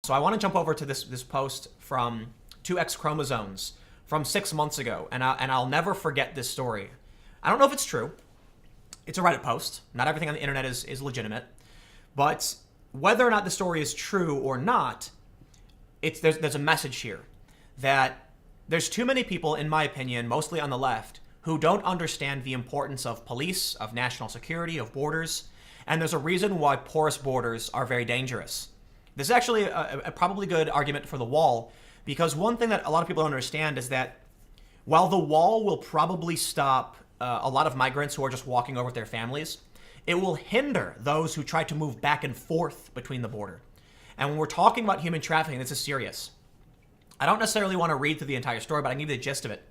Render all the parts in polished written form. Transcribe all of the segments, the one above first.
So I want to jump over to this post from 2X Chromosomes from 6 months ago, and I'll never forget this story. I don't know if it's true. It's a Reddit post. Not everything on the internet is legitimate. But whether or not the story is true or not, there's a message here that there's too many people, in my opinion, mostly on the left, who don't understand the importance of police, of national security, of borders, and there's a reason why porous borders are very dangerous. This is actually a probably good argument for the wall, because one thing that a lot of people don't understand is that while the wall will probably stop a lot of migrants who are just walking over with their families, it will hinder those who try to move back and forth between the border. And when we're talking about human trafficking, this is serious. I don't necessarily want to read through the entire story, but I can give you the gist of it.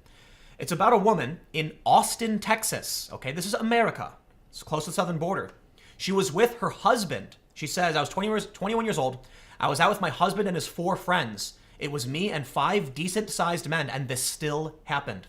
It's about a woman in Austin, Texas. Okay, this is America. It's close to the southern border. She was with her husband. She says, I was 21 years old. I was out with my husband and his 4 friends. It was me and 5 decent-sized men, and this still happened.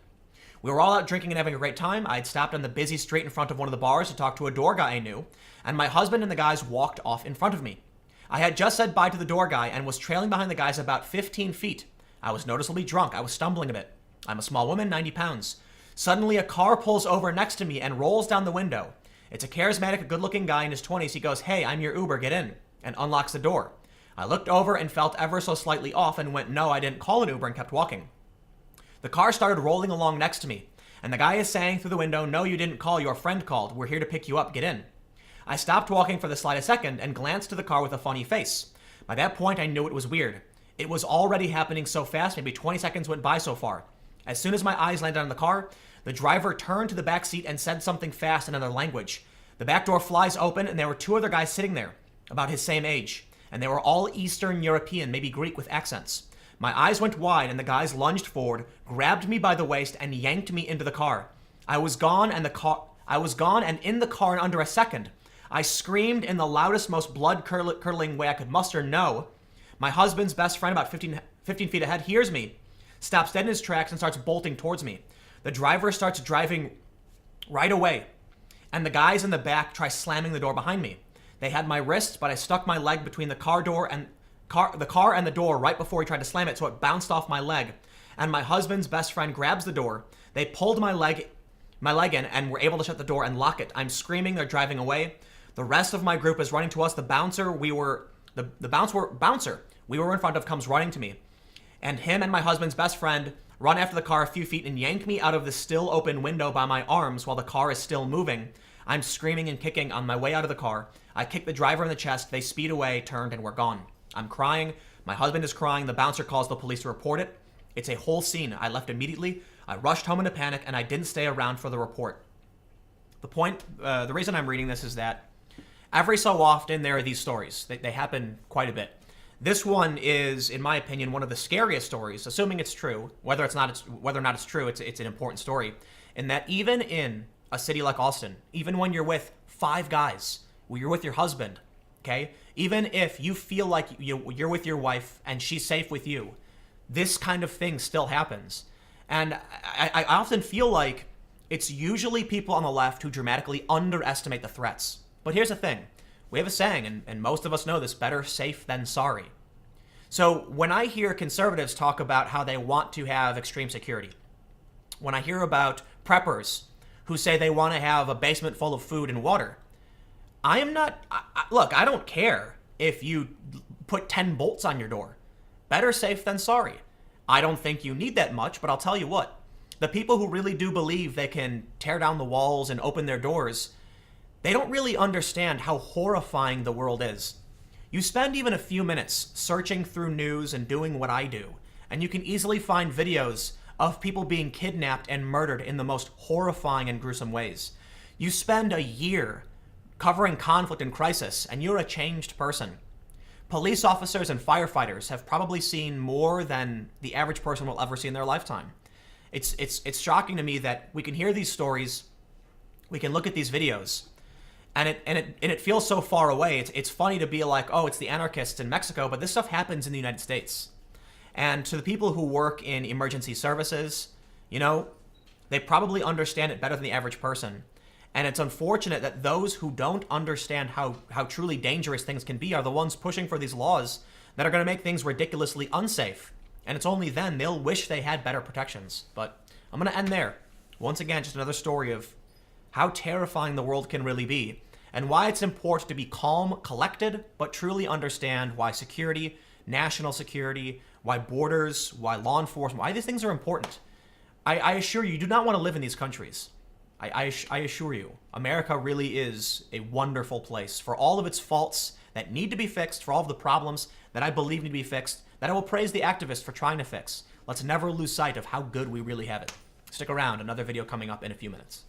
We were all out drinking and having a great time. I had stopped on the busy street in front of one of the bars to talk to a door guy I knew, and my husband and the guys walked off in front of me. I had just said bye to the door guy and was trailing behind the guys about 15 feet. I was noticeably drunk. I was stumbling a bit. I'm a small woman, 90 pounds. Suddenly, a car pulls over next to me and rolls down the window. It's a charismatic, good-looking guy in his 20s. He goes, "Hey, I'm your Uber, get in," and unlocks the door. I looked over and felt ever so slightly off and went, "No, I didn't call an Uber," and kept walking. The car started rolling along next to me, and the guy is saying through the window, "No, you didn't call, your friend called. We're here to pick you up, get in." I stopped walking for the slightest second and glanced to the car with a funny face. By that point, I knew it was weird. It was already happening so fast, maybe 20 seconds went by so far. As soon as my eyes landed on the car, the driver turned to the back seat and said something fast in another language. The back door flies open, and there were 2 other guys sitting there, about his same age, and they were all Eastern European, maybe Greek with accents. My eyes went wide, and the guys lunged forward, grabbed me by the waist, and yanked me into the car. I was gone, and in the car in under a second. I screamed in the loudest, most blood-curdling way I could muster, "No!" My husband's best friend, about 15 feet ahead, hears me, stops dead in his tracks, and starts bolting towards me. The driver starts driving right away, and the guys in the back try slamming the door behind me. They had my wrists, but I stuck my leg between the car and the door right before he tried to slam it, so it bounced off my leg. And my husband's best friend grabs the door. They pulled my leg in and were able to shut the door and lock it. I'm screaming, they're driving away. The rest of my group is running to us. The bouncer we were in front of comes running to me. And him and my husband's best friend run after the car a few feet and yank me out of the still open window by my arms while the car is still moving. I'm screaming and kicking on my way out of the car. I kick the driver in the chest. They speed away, turned, and we're gone. I'm crying. My husband is crying. The bouncer calls the police to report it. It's a whole scene. I left immediately. I rushed home in a panic, and I didn't stay around for the report. The reason I'm reading this is that every so often there are these stories. They happen quite a bit. This one is, in my opinion, one of the scariest stories, assuming it's true. Whether or not it's true, it's an important story. In that even in a city like Austin, even when you're with 5 guys, when you're with your husband, okay, even if you feel like you're with your wife and she's safe with you, this kind of thing still happens. And I often feel like it's usually people on the left who dramatically underestimate the threats. But here's the thing. We have a saying, and most of us know this, better safe than sorry. So when I hear conservatives talk about how they want to have extreme security, when I hear about preppers who say they want to have a basement full of food and water, I don't care if you put 10 bolts on your door. Better safe than sorry. I don't think you need that much, but I'll tell you what. The people who really do believe they can tear down the walls and open their doors, they don't really understand how horrifying the world is. You spend even a few minutes searching through news and doing what I do, and you can easily find videos of people being kidnapped and murdered in the most horrifying and gruesome ways. You spend a year covering conflict and crisis, and you're a changed person. Police officers and firefighters have probably seen more than the average person will ever see in their lifetime. It's shocking to me that we can hear these stories, we can look at these videos, and it feels so far away. It's funny to be like, oh, it's the anarchists in Mexico, but this stuff happens in the United States. And to the people who work in emergency services, they probably understand it better than the average person. And it's unfortunate that those who don't understand how truly dangerous things can be are the ones pushing for these laws that are going to make things ridiculously unsafe. And it's only then they'll wish they had better protections. But I'm going to end there. Once again, just another story of how terrifying the world can really be, and why it's important to be calm, collected, but truly understand why security, national security, why borders, why law enforcement, why these things are important. I assure you, you do not want to live in these countries. I assure you, America really is a wonderful place for all of its faults that need to be fixed, for all of the problems that I believe need to be fixed, that I will praise the activists for trying to fix. Let's never lose sight of how good we really have it. Stick around, another video coming up in a few minutes.